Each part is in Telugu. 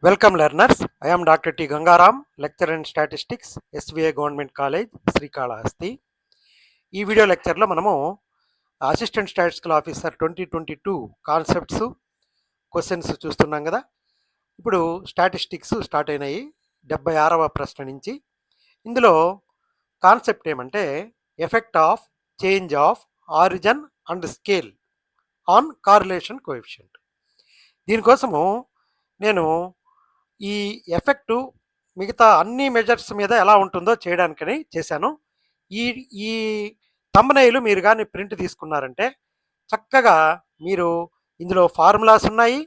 Welcome learners, I am Dr. T. Gangaram, lecturer in statistics, SVA Government College, Srikalahasti. ఈ వీడియో లెక్చర్లో మనము assistant statistical officer 2022 concepts questions చూస్తున్నాం కదా. ఇప్పుడు స్టాటిస్టిక్స్ స్టార్ట్ అయినాయి 76వ ప్రశ్న నుంచి. ఇందులో కాన్సెప్ట్ ఏమంటే effect of change of origin and scale on correlation coefficient. దీనికోసము నేను ఈ ఎఫెక్టు మిగతా అన్ని మెజర్స్ మీద ఎలా ఉంటుందో చేయడానికని చేశాను. ఈ ఈ థంబ్నెయిల్ మీరు కానీ ప్రింట్ తీసుకున్నారంటే చక్కగా మీరు ఇందులో ఫార్ములాస్ ఉన్నాయి,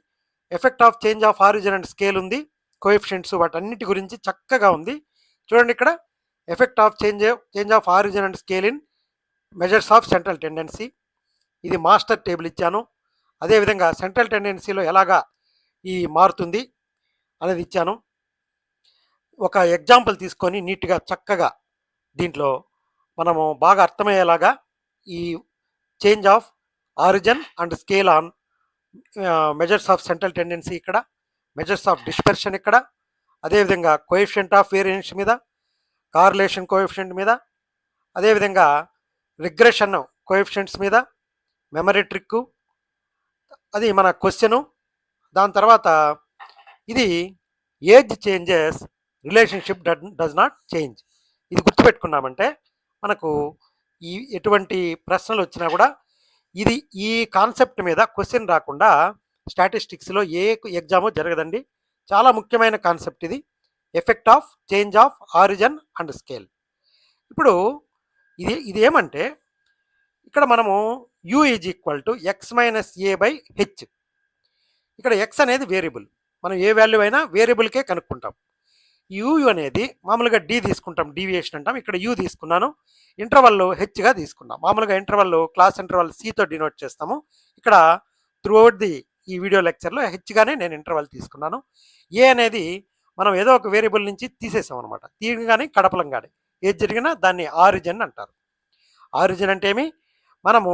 effect of change of origin and scale ఉంది, కోఎఫిషియంట్స్ వాటన్నిటి గురించి చక్కగా ఉంది. చూడండి ఇక్కడ effect of change of origin and scale in measures of central tendency. ఇది మాస్టర్ టేబుల్ ఇచ్చాను. అదేవిధంగా సెంట్రల్ టెండెన్సీలో ఎలాగా ఈ మారుతుంది అనేది ఇచ్చాను. ఒక ఎగ్జాంపుల్ తీసుకొని నీట్గా చక్కగా దీంట్లో మనము బాగా అర్థమయ్యేలాగా ఈ change of origin and scale on measures of central tendency ఇక్కడ, మెజర్స్ ఆఫ్ డిస్పర్షన్ ఇక్కడ, అదేవిధంగా కోఎఫిషియంట్ ఆఫ్ వేరియేషన్స్ మీద, కార్రిలేషన్ కోఎఫిషియంట్ మీద, అదేవిధంగా రిగ్రెషన్ కోఎఫిషియంట్స్ మీద, మెమరీ ట్రిక్, అది మన క్వశ్చను. దాని తర్వాత ఇది age changes relationship does not change. ఇది గుర్తుపెట్టుకున్నామంటే మనకు ఈ ఎటువంటి ప్రశ్నలు వచ్చినా కూడా ఇది ఈ కాన్సెప్ట్ మీద క్వశ్చన్ రాకుండా స్టాటిస్టిక్స్లో ఏ ఎగ్జామో జరగదండి. చాలా ముఖ్యమైన కాన్సెప్ట్ ఇది, effect of change of origin and scale. ఇప్పుడు ఇది ఏమంటే ఇక్కడ మనము you is equal to x minus A by H. ఇక్కడ ఎక్స్ అనేది వేరియబుల్, మనం ఏ వాల్యూ అయినా వేరియబుల్కే కనుక్కుంటాం. యూ అనేది మామూలుగా డి తీసుకుంటాం, డీవియేషన్ అంటాం. ఇక్కడ యూ తీసుకున్నాను, ఇంటర్వల్ హెచ్గా తీసుకున్నాం. మామూలుగా ఇంటర్వల్ క్లాస్ ఇంటర్వల్ సితో డినోట్ చేస్తాము. ఇక్కడ త్రూఅవుట్ ది ఈ వీడియో లెక్చర్లో హెచ్గానే నేను ఇంటర్వల్ తీసుకున్నాను. ఏ అనేది మనం ఏదో ఒక వేరియబుల్ నుంచి తీసేసాం అనమాట. తీయగానే కడపలంగానే ఏది జరిగినా దాన్ని ఆరిజిన్ అంటారు. ఆరిజిన్ అంటే ఏమి, మనము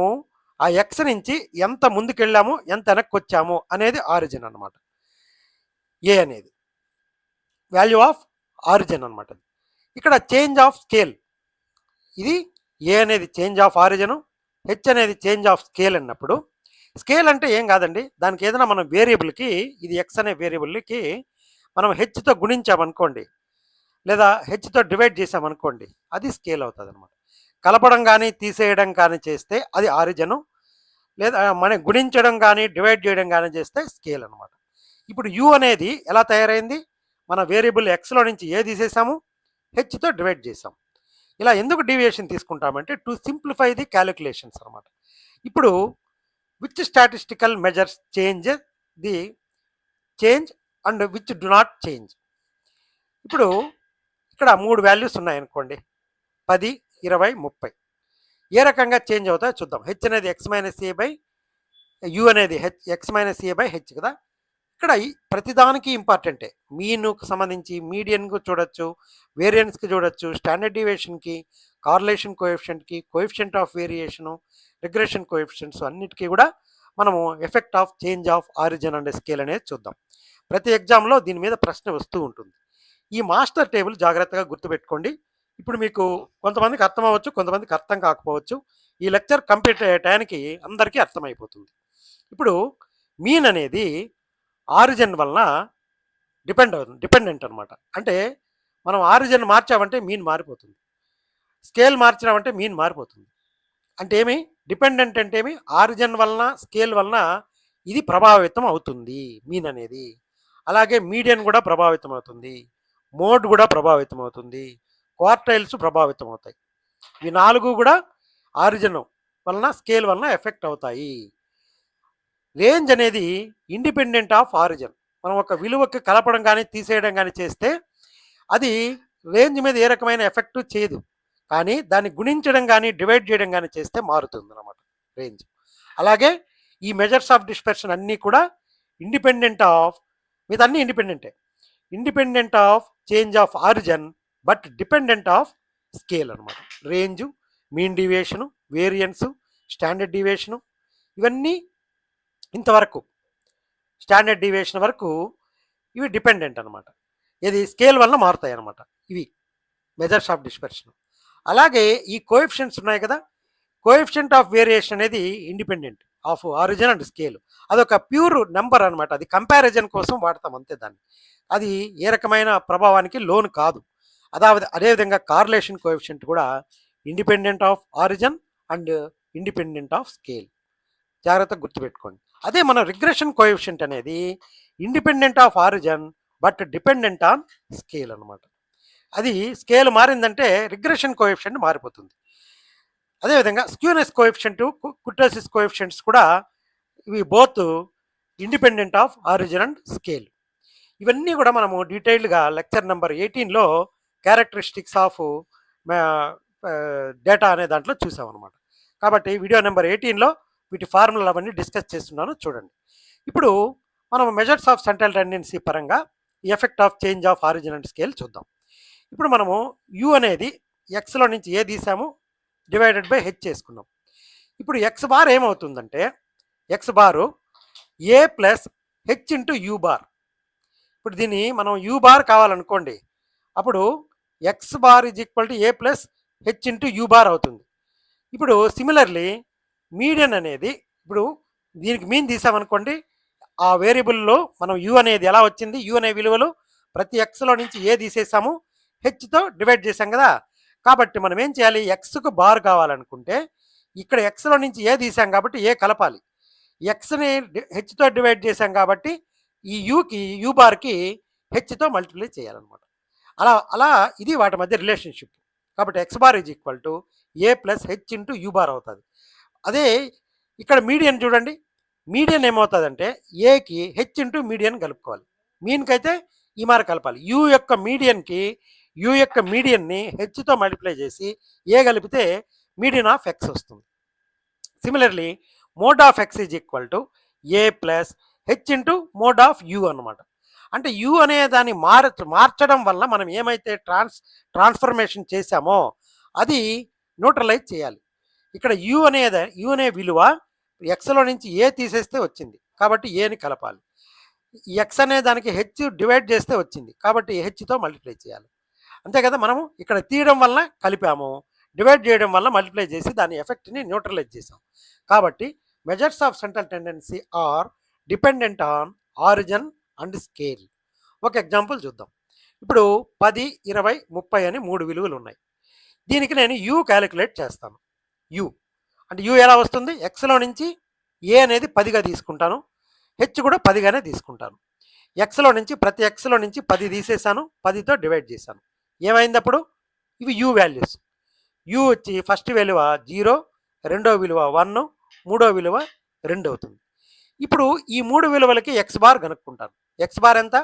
ఆ ఎక్స్ నుంచి ఎంత ముందుకెళ్ళాము ఎంత వెనక్కి వచ్చాము అనేది ఆరిజిన్ అనమాట. ఏ అనేది వాల్యూ ఆఫ్ ఆరిజిన్ అనమాట. ఇక్కడ చేంజ్ ఆఫ్ స్కేల్, ఇది ఏ అనేది చేంజ్ ఆఫ్ ఆరిజిన్, హెచ్ అనేది చేంజ్ ఆఫ్ స్కేల్ అన్నప్పుడు, స్కేల్ అంటే ఏం కాదండి, దానికి ఏదైనా మనం వేరియబుల్కి, ఇది ఎక్స్ అనే వేరియబుల్కి మనం హెచ్తో గుణించామనుకోండి, లేదా హెచ్తో డివైడ్ చేసామనుకోండి, అది స్కేల్ అవుతుంది అనమాట. కలపడం కానీ తీసేయడం కానీ చేస్తే అది ఆరిజిన్, లేదా మనం గుణించడం కానీ డివైడ్ చేయడం కానీ చేస్తే స్కేల్ అనమాట. ఇప్పుడు యూ అనేది ఎలా తయారైంది, మన వేరియబుల్ ఎక్స్లో నుంచి ఏ తీసేసాము, హెచ్తో డివైడ్ చేసాం. ఇలా ఎందుకు డీవియేషన్ తీసుకుంటామంటే టు సింప్లిఫై ది క్యాలిక్యులేషన్స్ అనమాట. ఇప్పుడు which statistical measures change the change and which do not change. ఇప్పుడు ఇక్కడ 3 వాల్యూస్ ఉన్నాయనుకోండి, 10, 20, 30. ఏ రకంగా చేంజ్ అవుతాయో చూద్దాం. హెచ్ అనేది X minus A by, U అనేది X minus A by H కదా. ఇక్కడ ప్రతిదానికి ఇంపార్టెంటే, మీన్కు సంబంధించి మీడియన్కు చూడొచ్చు, వేరియన్స్కి చూడొచ్చు, స్టాండర్డ్ డీవియేషన్కి, కార్రిలేషన్ కోఎఫిషియంట్కి, coefficient of variation, regression coefficients అన్నిటికీ కూడా మనము effect of change of origin and scale అనేది చూద్దాం. ప్రతి ఎగ్జామ్లో దీని మీద ప్రశ్న వస్తూ ఉంటుంది. ఈ మాస్టర్ టేబుల్ జాగ్రత్తగా గుర్తుపెట్టుకోండి. ఇప్పుడు మీకు కొంతమందికి అర్థం అవ్వచ్చు, కొంతమందికి అర్థం కాకపోవచ్చు. ఈ లెక్చర్ కంప్లీట్ అయ్యేటానికి అందరికీ అర్థమైపోతుంది. ఇప్పుడు మీన్ అనేది ఆరిజిన్ వలన డిపెండెంట్ అనమాట. అంటే మనం ఆరిజిన్ మార్చామంటే మీన్ మారిపోతుంది, స్కేల్ మార్చామంటే మీన్ మారిపోతుంది. అంటే ఏమి, డిపెండెంట్ అంటే ఏమి, ఆరిజిన్ వలన స్కేల్ వలన ఇది ప్రభావితం అవుతుంది మీన్ అనేది. అలాగే మీడియన్ కూడా ప్రభావితం అవుతుంది, మోడ్ కూడా ప్రభావితం అవుతుంది, క్వార్టైల్స్ ప్రభావితం అవుతాయి. ఈ 4 కూడా ఆరిజిన్ వలన స్కేల్ వలన ఎఫెక్ట్ అవుతాయి. రేంజ్ అనేది ఇండిపెండెంట్ ఆఫ్ ఆరిజిన్. మనం ఒక విలువకి కలపడం కానీ తీసేయడం కానీ చేస్తే అది రేంజ్ మీద ఏ రకమైన ఎఫెక్ట్ చేయదు, కానీ దాన్ని గుణించడం కానీ డివైడ్ చేయడం కానీ చేస్తే మారుతుంది అన్నమాట రేంజ్. అలాగే ఈ మెజర్స్ ఆఫ్ డిస్పర్షన్ అన్నీ కూడా ఇండిపెండెంట్ ఆఫ్, మీద అన్నీ independent of change of origin but dependent of scale అనమాట. Range, mean deviation, variance, standard deviation, ఇవన్నీ ఇంతవరకు స్టాండర్డ్ డీవియేషన్ వరకు ఇవి డిపెండెంట్ అనమాట. ఇది స్కేల్ వల్ల మారుతాయి అనమాట ఇవి మెజర్స్ ఆఫ్ డిస్పర్షన్. అలాగే ఈ కోఎఫిషియెంట్స్ ఉన్నాయి కదా, కోఎఫిషియంట్ ఆఫ్ వేరియేషన్ అనేది independent of origin and scale. అదొక ప్యూర్ నెంబర్ అనమాట, అది కంపారిజన్ కోసం వాడతాం అంతే దాన్ని. అది ఏ రకమైన ప్రభావానికి లోన్ కాదు. అదేవిధంగా కార్లేషన్ కోఎఫిషియంట్ కూడా independent of origin and independent of scale. జాగ్రత్తగా గుర్తుపెట్టుకోండి. అదే మన రిగ్రెషన్ కోఎఫిషియంట్ అనేది independent of origin but dependent on scale అనమాట. అది స్కేల్ మారిందంటే రిగ్రెషన్ కోఎఫిషియంట్ మారిపోతుంది. అదేవిధంగా స్క్యూనెస్ కోఎఫిషియంట్, కుర్టోసిస్ కోఎఫిషియంట్స్ కూడా ఇవి both independent of origin and scale. ఇవన్నీ కూడా మనము డీటెయిల్డ్గా లెక్చర్ నెంబర్ 18లో క్యారెక్టరిస్టిక్స్ ఆఫ్ డేటా అనే దాంట్లో చూసామన్నమాట. కాబట్టి వీడియో నెంబర్ 18లో వీటి ఫార్ములాలు అవన్నీ డిస్కస్ చేస్తున్నాను, చూడండి. ఇప్పుడు మనం మెజర్స్ ఆఫ్ సెంట్రల్ టెండెన్సీ పరంగా effect of change of origin and scale చూద్దాం. ఇప్పుడు మనము యు అనేది ఎక్స్లో నుంచి ఏ తీసాము డివైడెడ్ బై హెచ్ చేసుకున్నాం. ఇప్పుడు ఎక్స్ బార్ ఏమవుతుందంటే X bar A plus H into you bar. ఇప్పుడు దీన్ని మనం యూ బార్ కావాలనుకోండి, అప్పుడు X bar is equal to A plus H into you bar అవుతుంది. ఇప్పుడు సిమిలర్లీ మీడియన్ అనేది, ఇప్పుడు దీనికి మీన్ తీసామనుకోండి, ఆ వేరియబుల్లో మనం యూ అనేది ఎలా వచ్చింది, యూ అనే విలువలు ప్రతి ఎక్స్లో నుంచి ఏ తీసేసాము, హెచ్తో డివైడ్ చేసాం కదా. కాబట్టి మనం ఏం చేయాలి, ఎక్స్కు బార్ కావాలనుకుంటే ఇక్కడ ఎక్స్లో నుంచి ఏ తీసాం కాబట్టి ఏ కలపాలి, ఎక్స్ని హెచ్తో డివైడ్ చేసాం కాబట్టి ఈ యూకి యూ బార్కి హెచ్తో మల్టిప్లై చేయాలన్నమాట. అలా ఇది వాటి మధ్య రిలేషన్షిప్. కాబట్టి X bar is equal to A plus H into you bar అవుతుంది. అదే ఇక్కడ మీడియన్ చూడండి, మీడియన్ ఏమవుతుందంటే ఏకి హెచ్ ఇంటూ మీడియన్ కలుపుకోవాలి, మీన్కి అయితే ఈ మార్ కలపాలి. యూ యొక్క మీడియన్ని హెచ్తో మల్టిప్లై చేసి ఏ కలిపితే మీడియన్ ఆఫ్ ఎక్స్ వస్తుంది. Similarly mode of X is equal to A plus H into mode of U అనమాట. అంటే యూ అనే దాన్ని మార్చడం వల్ల మనం ఏమైతే ట్రాన్స్ఫర్మేషన్ చేశామో అది న్యూట్రలైజ్ చేయాలి. ఇక్కడ యూ అనే విలువ ఎక్స్లో నుంచి ఏ తీసేస్తే వచ్చింది కాబట్టి ఏని కలపాలి, ఎక్స్ అనే దానికి హెచ్ డివైడ్ చేస్తే వచ్చింది కాబట్టి హెచ్తో మల్టిప్లై చేయాలి. అంతే కదా, మనము ఇక్కడ తీయడం వల్ల కలిపాము, డివైడ్ చేయడం వల్ల మల్టిప్లై చేసి దాని ఎఫెక్ట్ని న్యూట్రలైజ్ చేసాం. కాబట్టి measures of central tendency are dependent on origin and scale. ఒక ఎగ్జాంపుల్ చూద్దాం. ఇప్పుడు 10, 20, 30 అని 3 విలువలు ఉన్నాయి. దీనికి నేను యూ క్యాలిక్యులేట్ చేస్తాను. యూ అంటే యూ ఎలా వస్తుంది, ఎక్స్లో నుంచి ఏ అనేది 10గా తీసుకుంటాను, హెచ్ కూడా 10గానే తీసుకుంటాను. ఎక్స్లో నుంచి ప్రతి ఎక్స్లో నుంచి 10 తీసేసాను, 10తో డివైడ్ చేశాను. ఏమైంది అప్పుడు, ఇవి యూ వాల్యూస్. యూ వచ్చి ఫస్ట్ విలువ 0, రెండో విలువ 1, మూడో విలువ 2 అవుతుంది. ఇప్పుడు ఈ 3 విలువలకి ఎక్స్ బార్ కనుక్కుంటాను. ఎక్స్ బార్ ఎంత,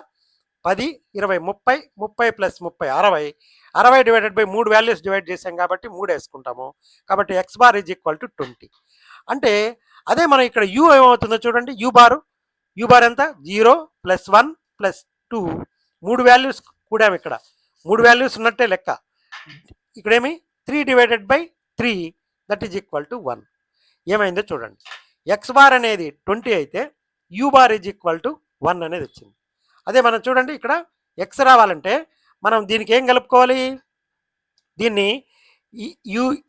10, 20, 30, 30 plus 30 60, 60 divided by 3 values divide చేసాం కాబట్టి 3 వేసుకుంటాము. కాబట్టి X bar is equal to 20. అంటే అదే మనం ఇక్కడ యూ ఏమవుతుందో చూడండి, యూ బార్ ఎంత, 0 ప్లస్ 1 ప్లస్ 2, 3 వాల్యూస్ కూడాము. ఇక్కడ 3 వాల్యూస్ ఉన్నట్టే లెక్క. ఇక్కడేమి 3 divided by 3 that is equal to 1. ఏమైందో చూడండి, ఎక్స్ బార్ అనేది 20 అయితే you bar is equal to 1 అనేది వచ్చింది. అదే మనం చూడండి ఇక్కడ ఎక్స్ రావాలంటే మనం దీనికి ఏం కలుపుకోవాలి, దీన్ని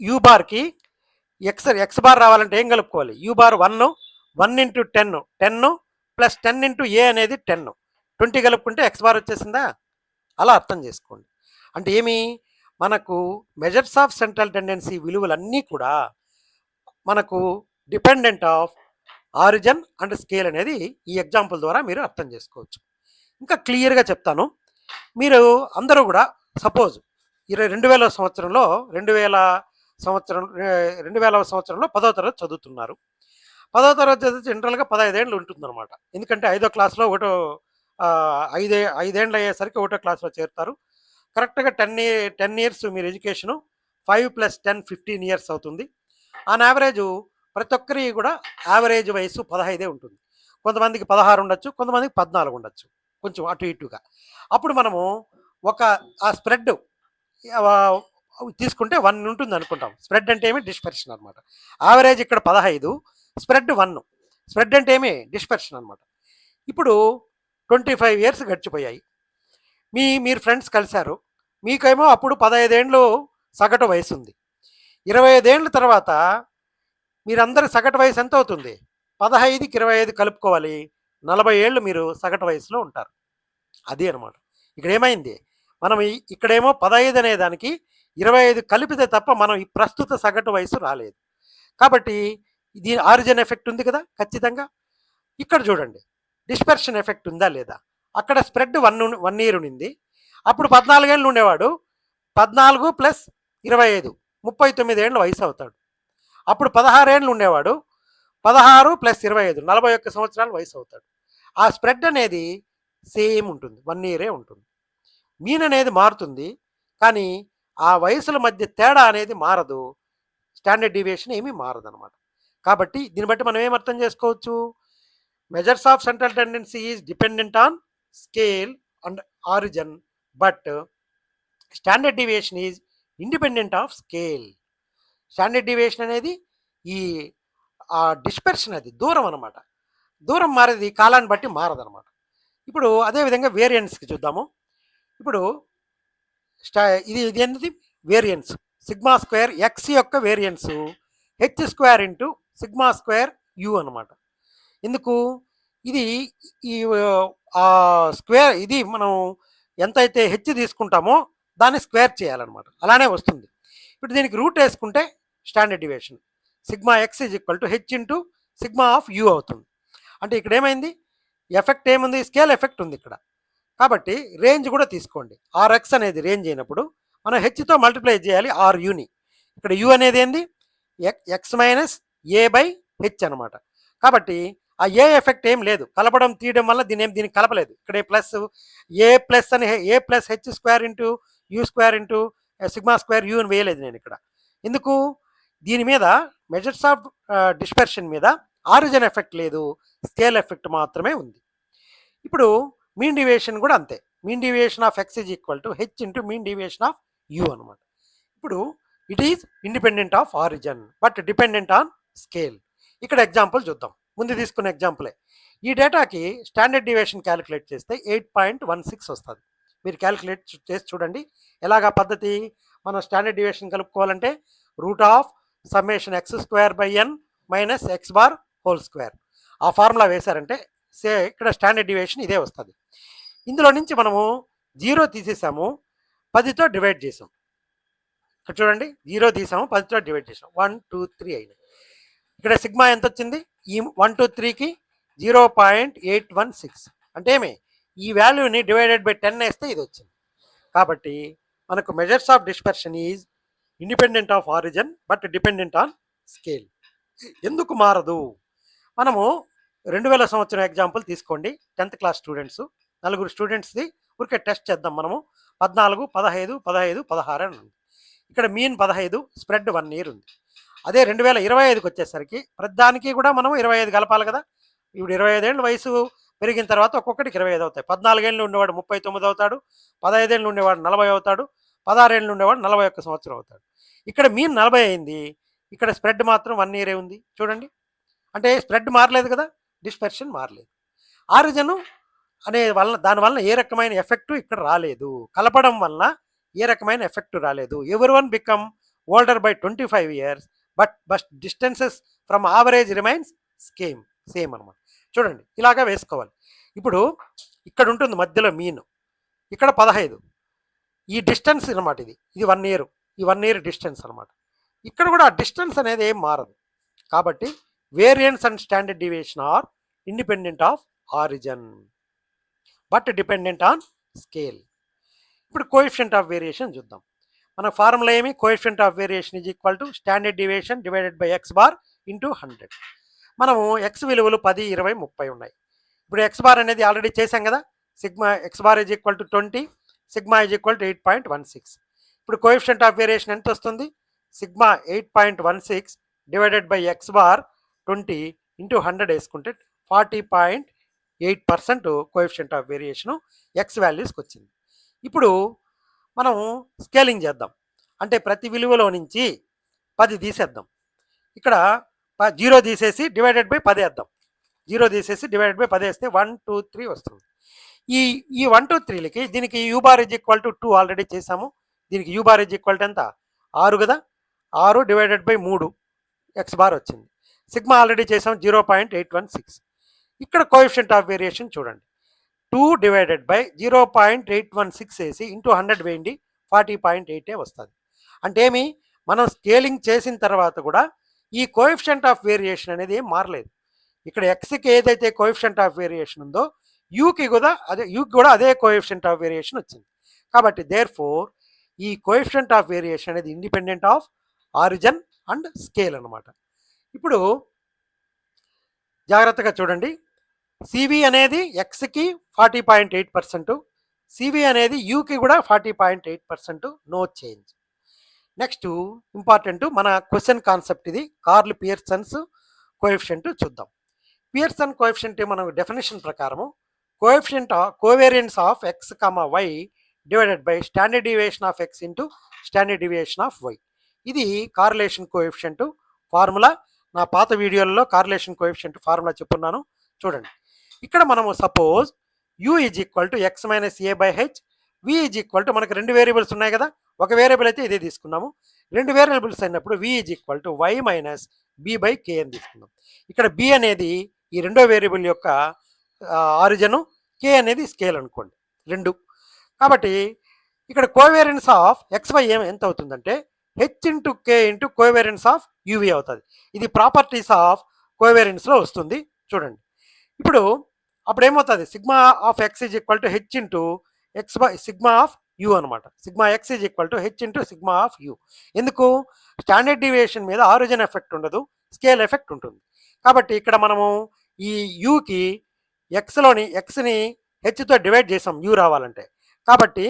యూ బార్కి ఎక్స్ బార్ రావాలంటే ఏం కలుపుకోవాలి, U bar 1 into 10 plus 10 into A అనేది 10, 20 కలుపుకుంటే ఎక్స్ బార్ వచ్చేసిందా. అలా అర్థం చేసుకోండి. అంటే ఏమి, మనకు మెజర్స్ ఆఫ్ సెంట్రల్ టెండెన్సీ విలువలన్నీ కూడా మనకు dependent of origin and scale అనేది ఈ ఎగ్జాంపుల్ ద్వారా మీరు అర్థం చేసుకోవచ్చు. ఇంకా క్లియర్గా చెప్తాను. మీరు అందరూ కూడా సపోజ్ 2000 సంవత్సరంలో 2000 సంవత్సరంలో 10వ తరగతి చదువుతున్నారు. 10వ తరగతి చదివితే జనరల్గా 15 ఏళ్ళు ఉంటుందన్నమాట. ఎందుకంటే 5వ క్లాస్లో 5 ఏళ్ళు అయ్యేసరికి 1వ క్లాస్లో చేరుతారు. కరెక్ట్గా 10 ఇయర్స్ మీరు ఎడ్యుకేషను, 5 + 10 15 ఇయర్స్ అవుతుంది. ఆన్ యావరేజ్ ప్రతి ఒక్కరి కూడా యావరేజ్ వయసు 15 ఉంటుంది. కొంతమందికి 16 ఉండొచ్చు, కొంతమందికి 14 ఉండొచ్చు, కొంచెం అటు ఇటుగా. అప్పుడు మనము ఆ స్ప్రెడ్ తీసుకుంటే 1 ఉంటుంది అనుకుంటాం. స్ప్రెడ్ అంటే ఏమి, డిస్పర్షన్ అనమాట. యావరేజ్ ఇక్కడ 15, స్ప్రెడ్ 1. స్ప్రెడ్ అంటే ఏమి, డిస్పర్షన్ అనమాట. ఇప్పుడు 25 ఇయర్స్ గడిచిపోయాయి. మీరు ఫ్రెండ్స్ కలిశారు. మీకేమో అప్పుడు 15 ఏండ్లు సగటు వయసు ఉంది. 25 ఏండ్ల తర్వాత మీరందరి సగటు వయసు ఎంత అవుతుంది? 15కి 25 కలుపుకోవాలి. 40 ఏళ్ళు మీరు సగటు వయసులో ఉంటారు. అది అనమాట. ఇక్కడ ఏమైంది? మనం ఇక్కడేమో 15 అనే దానికి 25 కలిపితే తప్ప మనం ఈ ప్రస్తుత సగటు వయసు రాలేదు. కాబట్టి ఇది ఆరిజిన్ ఎఫెక్ట్ ఉంది కదా ఖచ్చితంగా. ఇక్కడ చూడండి డిస్పర్షన్ ఎఫెక్ట్ ఉందా లేదా? అక్కడ స్ప్రెడ్ 1 ఇయర్ ఉంది. అప్పుడు 14 ఏళ్ళు ఉండేవాడు. 14 ప్లస్ 25 39 ఏళ్ళ వయసు అవుతాడు. అప్పుడు 16 ఏళ్ళు ఉండేవాడు. 16 ప్లస్ 25 41 సంవత్సరాల వయసు అవుతాడు. ఆ స్ప్రెడ్ అనేది సేమ్ ఉంటుంది, 1 ఇయరే ఉంటుంది. మీన్ అనేది మారుతుంది, కానీ ఆ వయసుల మధ్య తేడా అనేది మారదు. స్టాండర్డ్ డీవియేషన్ ఏమీ మారదు అనమాట. కాబట్టి దీన్ని బట్టి మనం ఏం అర్థం చేసుకోవచ్చు? Measures of central tendency is dependent on scale and origin, but standard deviation is independent of scale. Standard deviation అనేది ఈ డిస్పెర్షన్, అది దూరం అనమాట. దూరం మారేది కాలాన్ని బట్టి మారదనమాట. ఇప్పుడు అదేవిధంగా వేరియన్స్కి చూద్దాము. ఇప్పుడు ఇది ఏంటిది? వేరియన్స్ సిగ్మా స్క్వేర్ ఎక్స్ యొక్క variance H square into sigma square you అనమాట. ఎందుకు? ఇది ఈ స్క్వేర్, ఇది మనం ఎంతైతే హెచ్ తీసుకుంటామో దాన్ని స్క్వేర్ చేయాలన్నమాట. అలానే వస్తుంది. ఇప్పుడు దీనికి రూట్ వేసుకుంటే standard deviation sigma X is equal to H into sigma of U అవుతుంది. అంటే ఇక్కడ ఏమైంది? ఎఫెక్ట్ ఏముంది? స్కేల్ ఎఫెక్ట్ ఉంది ఇక్కడ. కాబట్టి రేంజ్ కూడా తీసుకోండి. ఆర్ఎక్స్ అనేది రేంజ్ అయినప్పుడు మనం హెచ్తో మల్టిప్లై చేయాలి ఆర్ యూని. ఇక్కడ యూ అనేది ఏంది? X minus A by H అనమాట. కాబట్టి ఆ ఏ ఎఫెక్ట్ ఏం లేదు, కలపడం తీయడం వల్ల దీనికి కలపలేదు. ఇక్కడ ప్లస్ ఏ ప్లస్ అని A plus H square into U square into sigma square U అని వేయలేదు నేను ఇక్కడ. ఎందుకు? దీని మీద మెజర్స్ ఆఫ్ డిస్పర్షన్ మీద ఆరిజిన్ ఎఫెక్ట్ లేదు, స్కేల్ ఎఫెక్ట్ మాత్రమే ఉంది. ఇప్పుడు మీన్ డీవియేషన్ కూడా అంతే. Mean deviation of X is equal to H into mean deviation of U అనమాట. ఇప్పుడు it is independent of origin but dependent on scale. ఇక్కడ ఎగ్జాంపుల్ చూద్దాం. ముందు తీసుకున్న ఎగ్జాంపులే. ఈ డేటాకి స్టాండర్డ్ డీవియేషన్ క్యాలిక్యులేట్ చేస్తే 8.16 వస్తుంది. మీరు క్యాలిక్యులేట్ చేసి చూడండి. ఎలాగా పద్ధతి? మనం స్టాండర్డ్ డీవియేషన్ కలుపుకోవాలంటే root of summation X square by N minus X bar whole square, ఆ ఫార్ములా వేశారంటే ఇక్కడ స్టాండర్డ్ డీవియేషన్ ఇదే వస్తుంది. ఇందులో నుంచి మనము 0 తీసేసాము, 10తో డివైడ్ చేసాం. ఇక్కడ చూడండి 0 తీసాము, 10తో డివైడ్ చేసాం, 1 2 3 అయినాయి. ఇక్కడ సిగ్మా ఎంత వచ్చింది? ఈ 1 2 3కి 0.816 అంటే ఏమి? ఈ వాల్యూని డివైడెడ్ బై 10 వేస్తే ఇది వచ్చింది. కాబట్టి మనకు measures of dispersion is independent of origin but dependent on scale. ఎందుకు మారదు? మనము 2000 సంవత్సరం ఎగ్జాంపుల్ తీసుకోండి. 10th క్లాస్ స్టూడెంట్స్, 4 స్టూడెంట్స్ది ఊరికే టెస్ట్ చేద్దాం. మనము 14 15 15 16 అని ఉంది. ఇక్కడ మీన్ 15, స్ప్రెడ్ 1 ఇయర్ ఉంది. అదే 2025కి వచ్చేసరికి ప్రతిదానికి కూడా మనం 25 కలపాలి కదా. ఇప్పుడు 25 ఏళ్ళ వయసు పెరిగిన తర్వాత ఒక్కొక్కటికి 25 అవుతాయి. 14 ఏళ్ళు ఉండేవాడు 39 అవుతాడు, 15 ఏళ్ళు ఉండేవాడు 40 అవుతాడు, 16 ఏళ్ళు ఉండేవాడు 41 సంవత్సరం అవుతాడు. ఇక్కడ మీన్ 40 అయింది, ఇక్కడ స్ప్రెడ్ మాత్రం 1 ఇయరే ఉంది. చూడండి, అంటే స్ప్రెడ్ మారలేదు కదా, డిస్పర్షన్ మారలేదు. ఆరిజిన్ అనే దానివల్ల ఏ రకమైన ఎఫెక్ట్ ఇక్కడ రాలేదు. కలపడం వల్ల ఏ రకమైన ఎఫెక్ట్ రాలేదు. ఎవరి one become older by 25 years but distances from average remains same అనమాట. చూడండి, ఇలాగా వేసుకోవాలి. ఇప్పుడు ఇక్కడ ఉంటుంది మధ్యలో మీన్, ఇక్కడ 15, ఈ డిస్టెన్స్ అనమాట. ఇది 1 ఇయర్, ఈ 1 ఇయర్ డిస్టెన్స్ అనమాట. ఇక్కడ కూడా ఆ డిస్టెన్స్ అనేది ఏం మారదు. కాబట్టి variance and standard deviation are independent of origin but dependent on scale. ఇప్పుడు కోఎఫిషియంట్ ఆఫ్ వేరియేషన్ చూద్దాం. మన ఫార్ములా ఏమి? Coefficient of variation is equal to standard deviation divided by x bar into 100. మనము ఎక్స్ విలువలు 10 20 30 ఉన్నాయి. ఇప్పుడు ఎక్స్ బార్ అనేది ఆల్రెడీ చేసాం కదా. Sigma X bar is equal to 20, sigma is equal to 8.16. ఇప్పుడు కోఎఫిషియంట్ ఆఫ్ వేరియేషన్ ఎంత వస్తుంది? Sigma 8.16 divided by x bar 20 into 100 వేసుకుంటే 40.8% కోఎఫిషియంట్ ఆఫ్ వేరియేషను ఎక్స్ వాల్యూస్కి వచ్చింది. ఇప్పుడు మనం స్కేలింగ్ చేద్దాం. అంటే ప్రతి విలువలో నుంచి 10 తీసేద్దాం. ఇక్కడ 0 తీసేసి డివైడెడ్ బై 10 వేద్దాం. 0 తీసేసి డివైడెడ్ బై 10 వేస్తే 1 2 3 వస్తుంది. ఈ ఈ 1 2 3లకి దీనికి you bar is equal to 2 already చేసాము. దీనికి you bar is equal to ఎంత 6 కదా, 6 డివైడెడ్ బై 3 ఎక్స్ బార్ వచ్చింది. సిగ్మా ఆల్రెడీ చేసాం 0.816. ఇక్కడ కోఎఫిషియంట్ ఆఫ్ వేరియేషన్ చూడండి, 2 డివైడెడ్ బై 0.816 వేసి ఇంటూ 100 వేయండి 40.8 వస్తుంది. అంటే ఏమి, మనం స్కేలింగ్ చేసిన తర్వాత కూడా ఈ కోఎఫిషియంట్ ఆఫ్ వేరియేషన్ అనేది ఏం మారలేదు. ఇక్కడ ఎక్స్కి ఏదైతే కోఎఫిషియంట్ ఆఫ్ వేరియేషన్ ఉందో యూకి కూడా అదే కోఎఫిషియంట్ ఆఫ్ వేరియేషన్ వచ్చింది. కాబట్టి దేర్ ఫోర్ ఈ కోఎఫిషియంట్ ఆఫ్ వేరియేషన్ అనేది independent of origin and scale అనమాట. ఇప్పుడు జాగ్రత్తగా చూడండి, సివి అనేది ఎక్స్కి 40.8%, సివి అనేది యూకి కూడా 40.8%, నో చేంజ్. నెక్స్ట్ ఇంపార్టెంట్ మన క్వశ్చన్ కాన్సెప్ట్ ఇది, కార్ల్ పియర్సన్స్ కోఎఫిషియంట్ చూద్దాం. పియర్సన్ కోఎఫిషియంట్ మనం డెఫినేషన్ ప్రకారము covariance of x comma y divided by standard deviation of x into standard deviation of y. ఇది కార్రిలేషన్ కోఎఫిషియంట్ ఫార్ములా. నా పాత వీడియోలలో కార్రిలేషన్ కోఎఫిషియంట్ ఫార్ములా చెప్పున్నాను, చూడండి. ఇక్కడ మనము suppose u is equal to x minus A by h, v is equal to మనకు 2 వేరియబుల్స్ ఉన్నాయి కదా, ఒక వేరియబుల్ అయితే ఇదే తీసుకున్నాము. 2 వేరియబుల్స్ అయినప్పుడు V is equal to Y minus B by K అని తీసుకున్నాం. ఇక్కడ బి అనేది ఈ రెండో వేరియబుల్ యొక్క ఆరిజను, కే అనేది స్కేల్ అనుకోండి 2. కాబట్టి ఇక్కడ కోవేరియన్స్ ఆఫ్ ఎక్స్ వై ఎంత అవుతుందంటే H into K into covariance of UV అవుతుంది. ఇది ప్రాపర్టీస్ ఆఫ్ కోవేరియన్స్లో వస్తుంది, చూడండి. ఇప్పుడు అప్పుడు ఏమవుతుంది, sigma of X is equal to H into X by sigma of U అనమాట. Sigma X is equal to H into sigma of U. ఎందుకు, స్టాండర్డ్ డీవియేషన్ మీద ఆరిజిన్ ఎఫెక్ట్ ఉండదు, స్కేల్ ఎఫెక్ట్ ఉంటుంది. కాబట్టి ఇక్కడ మనము ఈ యూకి ఎక్స్ని హెచ్తో డివైడ్ చేసాం యూ రావాలంటే. కాబట్టి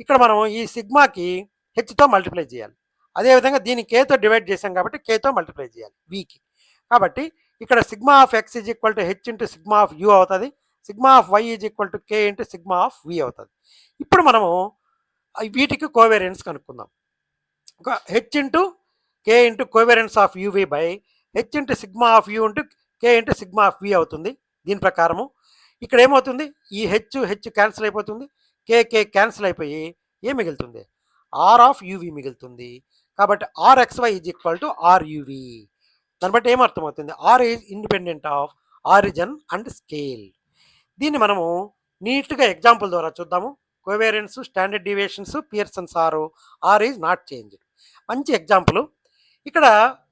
ఇక్కడ మనం ఈ సిగ్మాకి హెచ్తో మల్టిప్లై చేయాలి. అదేవిధంగా దీన్ని కేతో డివైడ్ చేసాం కాబట్టి కేతో మల్టిప్లై చేయాలి వీకి. కాబట్టి ఇక్కడ sigma of X is equal to H into sigma of U అవుతుంది, sigma of Y is equal to K into sigma of V అవుతుంది. ఇప్పుడు మనము వీటికి కోవేరియన్స్ కనుక్కుందాం. H into K into covariance of UV by H into sigma of U into K into sigma of V అవుతుంది. దీని ప్రకారము ఇక్కడ ఏమవుతుంది, ఈ హెచ్ క్యాన్సిల్ అయిపోతుంది, కే క్యాన్సిల్ అయిపోయి ఏం మిగులుతుంది, ఆర్ ఆఫ్ యూవి మిగులుతుంది. కాబట్టి R XY is equal to R UV. దాన్ని బట్టి ఏమర్థమవుతుంది, R is independent of origin and scale. దీన్ని మనము నీట్గా ఎగ్జాంపుల్ ద్వారా చూద్దాము. Covariance, standard deviations, Pearson's R is not changed. మంచి ఎగ్జాంపుల్. ఇక్కడ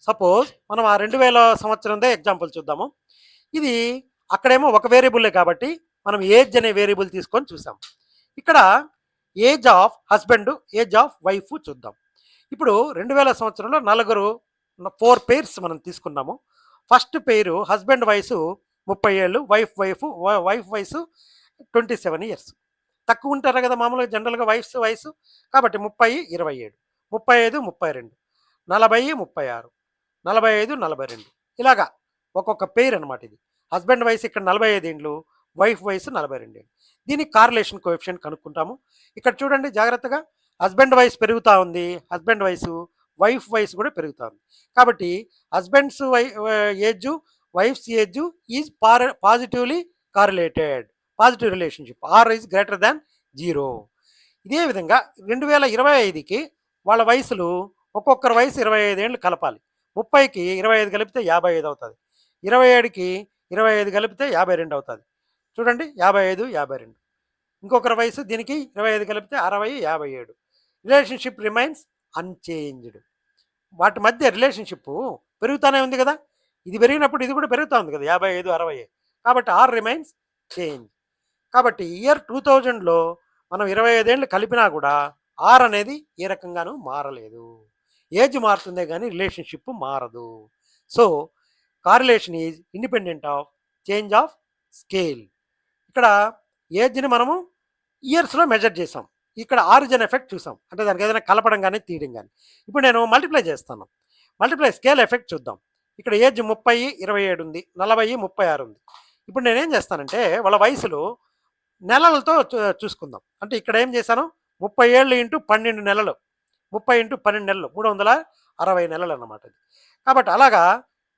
సపోజ్ మనం ఆ 2000 సంవత్సరందే ఎగ్జాంపుల్ చూద్దాము. ఇది అక్కడేమో ఒక వేరియబుల్లే కాబట్టి మనం ఏజ్ అనే వేరియబుల్ తీసుకొని చూసాం. ఇక్కడ age of husband, age of wife చూద్దాం. ఇప్పుడు 2000 సంవత్సరంలో 4 పేర్స్ మనం తీసుకున్నాము. ఫస్ట్ పేరు హస్బెండ్ వయసు 30 ఏళ్ళు, వైఫ్ వయసు 27 ఇయర్స్. తక్కువ ఉంటారు కదా మామూలుగా జనరల్గా వైఫ్స్ వయసు. కాబట్టి 30, 27, 35, 32, 40, 36, 45, 42 ఇలాగా ఒక్కొక్క పేరు అనమాట. ఇది హస్బెండ్ వయసు ఇక్కడ 45 ఏండ్లు, వైఫ్ వయసు 42 ఏళ్ళు. దీనికి కార్రిలేషన్ కోఎఫిషియంట్ కనుక్కుంటాము. ఇక్కడ చూడండి జాగ్రత్తగా, హస్బెండ్ వయసు పెరుగుతూ ఉంది, హస్బెండ్ వయసు, వైఫ్ వయసు కూడా పెరుగుతూ ఉంది. కాబట్టి husband's age, wife's age is positively correlated, positive relationship, R is greater than 0. ఇదే విధంగా 2025కి వాళ్ళ వయసులు ఒక్కొక్కరి వయసు 25 ఏళ్ళు కలపాలి. 30కి 25 కలిపితే 55 అవుతుంది, 27కి 25 కలిపితే 52 అవుతుంది. చూడండి 55, 52. ఇంకొకరి వయసు దీనికి 25 కలిపితే 60, 57. Relationship remains unchanged. వాటి మధ్య రిలేషన్షిప్ పెరుగుతూనే ఉంది కదా, ఇది పెరిగినప్పుడు ఇది కూడా పెరుగుతూ ఉంది కదా 55, 60. కాబట్టి ఆర్ రిమైన్స్ చేంజ్. కాబట్టి ఇయర్ 2000లో మనం 25 ఏళ్ళు కలిపినా కూడా ఆర్ అనేది ఏ రకంగానూ మారలేదు. ఏజ్ మారుతుందే కానీ రిలేషన్షిప్ మారదు. So correlation is independent of change of scale. ఇక్కడ ఏజ్ని మనము ఇయర్స్లో మెజర్ చేసాం, ఇక్కడ ఆరిజిన్ ఎఫెక్ట్ చూసాం, అంటే దానికి ఏదైనా కలపడం కానీ తీయడం కానీ. ఇప్పుడు నేను మల్టిప్లై చేస్తాను, మల్టిప్లై స్కేల్ ఎఫెక్ట్ చూద్దాం. ఇక్కడ ఏజ్ 30, 27 ఉంది, 40, 36 ఉంది. ఇప్పుడు నేనేం చేస్తానంటే వాళ్ళ వయసులు నెలలతో చూసుకుందాం. అంటే ఇక్కడ ఏం చేశాను, 30 ఏళ్ళు ఇంటూ 12 నెలలు, 30 ఇంటూ 12 నెలలు 360 నెలలు అన్నమాట. కాబట్టి అలాగా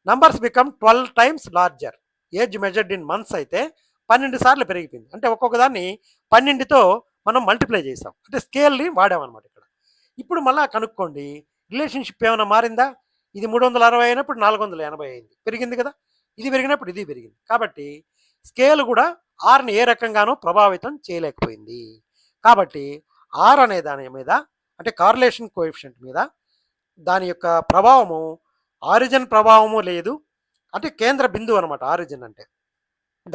numbers become 12 times larger. Age measured in months అయితే 12 సార్లు పెరిగిపోయింది. అంటే ఒక్కొక్క దాన్ని 12తో మనం మల్టిప్లై చేసాం. అంటే స్కేల్‌ని వాడామనమాట ఇక్కడ. ఇప్పుడు మళ్ళా కనుక్కోండి. రిలేషన్‌షిప్ ఏమైనా మారిందా? ఇది 360 అయినప్పుడు 480 అయింది. పెరిగింది కదా! ఇది పెరిగినప్పుడు ఇది పెరిగింది. కాబట్టి స్కేల్ కూడా ఆర్‌ని ఏ రకంగానూ ప్రభావితం చేయలేకపోయింది. కాబట్టి ఆర్ అనే దాని మీద అంటే కార్లేషన్ కోఎఫిషియంట్ మీద దాని యొక్క ప్రభావము ఆరిజిన్ ప్రభావము లేదు. అంటే కేంద్ర బిందువు అనమాట ఆరిజిన్ అంటే.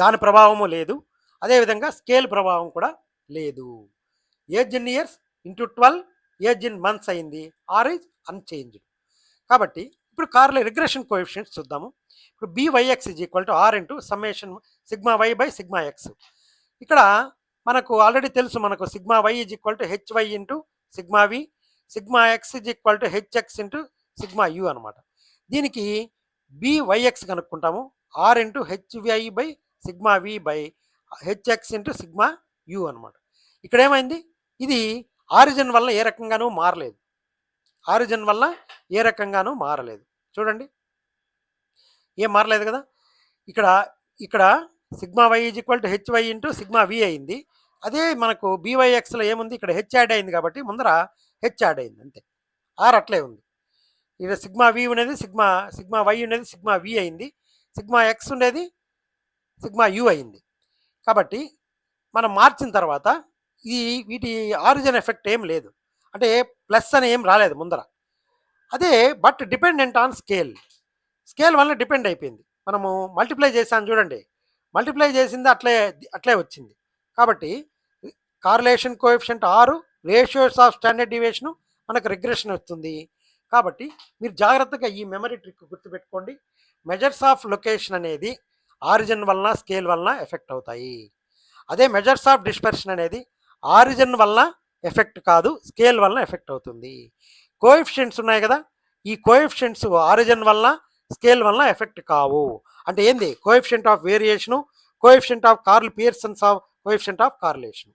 దాని ప్రభావము లేదు. అదేవిధంగా స్కేల్ ప్రభావం కూడా లేదు. Age in years into 12 age in months అయింది. R is unchanged. కాబట్టి ఇప్పుడు రిగ్రెషన్ కోఎఫిషియంట్స్ చూద్దాము. ఇప్పుడు BYX is equal to R into summation sigma Y by sigma X. ఇక్కడ మనకు ఆల్రెడీ తెలుసు, మనకు sigma Y is equal to HY into sigma V, sigma X is equal to HX into sigma U అనమాట. దీనికి బీవైఎక్స్ కనుక్కుంటాము. R into HY by sigma V by HX into sigma U అనమాట. ఇక్కడ ఏమైంది? ఇది ఆరిజిన్ వల్ల ఏ రకంగానూ మారలేదు. ఆరిజిన్ వల్ల ఏ రకంగానూ మారలేదు. చూడండి, ఏం మారలేదు కదా. ఇక్కడ ఇక్కడ sigma Y is equal to HY into sigma V అయింది. అదే మనకు బీవైఎక్స్లో ఏముంది? ఇక్కడ హెచ్ యాడ్ అయింది కాబట్టి ముందర హెచ్ యాడ్ అయింది అంతే. ఆర్ అట్లే ఉంది. ఇక్కడ సిగ్మా వి ఉండేది సిగ్మా వై ఉండేది సిగ్మా వి అయింది. సిగ్మా ఎక్స్ ఉండేది సిగ్మా యు అయింది. కాబట్టి మనం మార్చిన తర్వాత ఈ వీటి ఆరిజిన్ ఎఫెక్ట్ ఏం లేదు. అంటే ప్లస్ అని ఏం రాలేదు ముందర. అదే but dependent on scale. Scale వల్ల డిపెండ్ అయిపోయింది. మనము మల్టిప్లై చేసాను చూడండి, మల్టిప్లై చేసింది అట్లే వచ్చింది. కాబట్టి correlation coefficient 6, ratios of standard deviation మనకు రిగ్రెషన్ వస్తుంది. కాబట్టి మీరు జాగ్రత్తగా ఈ మెమరీ ట్రిక్ గుర్తుపెట్టుకోండి. మెజర్స్ ఆఫ్ లొకేషన్ అనేది ఆరిజిన్ వలన స్కేల్ వలన ఎఫెక్ట్ అవుతాయి. అదే మెజర్స్ ఆఫ్ డిస్పర్షన్ అనేది ఆరిజిన్ వలన ఎఫెక్ట్ కాదు, స్కేల్ వలన ఎఫెక్ట్ అవుతుంది. కోఎఫిషియంట్స్ ఉన్నాయి కదా, ఈ కోఎఫిషియంట్స్ ఆరిజిన్ వలన స్కేల్ వలన ఎఫెక్ట్ కావు. అంటే ఏంది? Coefficient of variation, coefficient of Karl Pearson's of coefficient of correlation.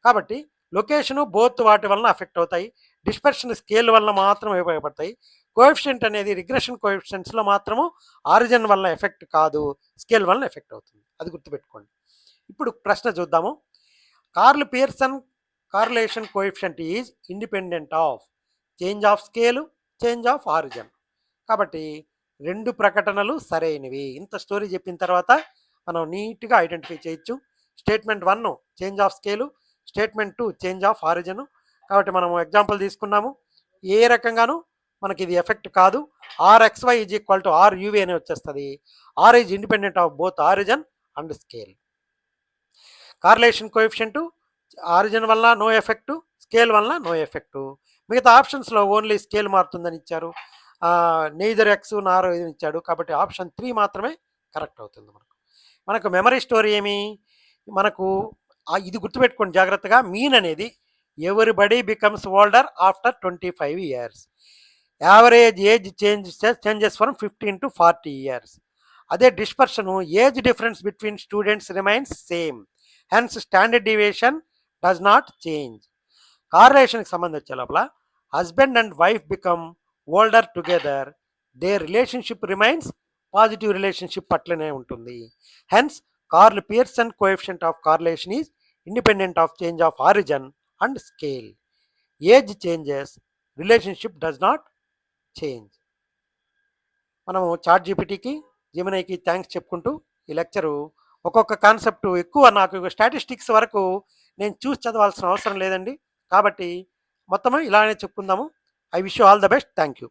కాబట్టి లొకేషను బోత్ వాటి వలన ఎఫెక్ట్ అవుతాయి. డిస్పర్షన్ స్కేల్ వలన మాత్రం ఉపయోగపడతాయి. కోఎఫిషియంట్ అనేది రిగ్రెషన్ కోఎఫిషియంట్స్లో మాత్రము ఆరిజిన్ వలన ఎఫెక్ట్ కాదు, స్కేల్ వలన ఎఫెక్ట్ అవుతుంది. అది గుర్తుపెట్టుకోండి. ఇప్పుడు ప్రశ్న చూద్దాము. Karl Pearson correlation coefficient is independent of change of scale, change of origin. కాబట్టి 2 ప్రకటనలు సరైనవి. ఇంత స్టోరీ చెప్పిన తర్వాత మనం నీట్గా ఐడెంటిఫై చేయొచ్చు. Statement 1 change of scale, statement 2 change of origin. కాబట్టి మనము ఎగ్జాంపుల్ తీసుకున్నాము. ఏ రకంగాను మనకి ఇది ఎఫెక్ట్ కాదు. RXY is equal to R UV అని వచ్చేస్తుంది. R is independent of both origin and scale. Correlation coefficient origin వల్ల నో ఎఫెక్టు, స్కేల్ వల్ల నో ఎఫెక్టు. మిగతా ఆప్షన్స్లో ఓన్లీ స్కేల్ మారుతుందని ఇచ్చారు. నెయిదర్ ఎక్స్ నార్ ఇది ఇచ్చాడు. కాబట్టి ఆప్షన్ 3 మాత్రమే కరెక్ట్ అవుతుంది. మనకు మెమరీ స్టోరీ ఏమి? మనకు ఇది గుర్తుపెట్టుకోండి జాగ్రత్తగా. మీన్ అనేది everybody becomes older after 25 years. Average age changes from 15 to 40 years. అదే dispersion age difference between students remains same, hence standard deviation does not change. కార్లేషన్కి సంబంధించి వచ్చే లోపల husband and wife become older together, their relationship remains positive relationship అట్లనే ఉంటుంది. Hence Karl Pearson coefficient of correlation is independent of change of origin and scale. Age changes, relationship does not change. మనము చాట్ జీపీటీకి, జెమినైకి థ్యాంక్స్ చెప్పుకుంటూ ఈ లెక్చరు ఒక్కొక్క కాన్సెప్ట్ ఎక్కువ నాకు స్టాటిస్టిక్స్ వరకు నేను చూసి చదవాల్సిన అవసరం లేదండి. కాబట్టి మొత్తము ఇలానే చెప్పుకుందాము. I wish you all the best. Thank you.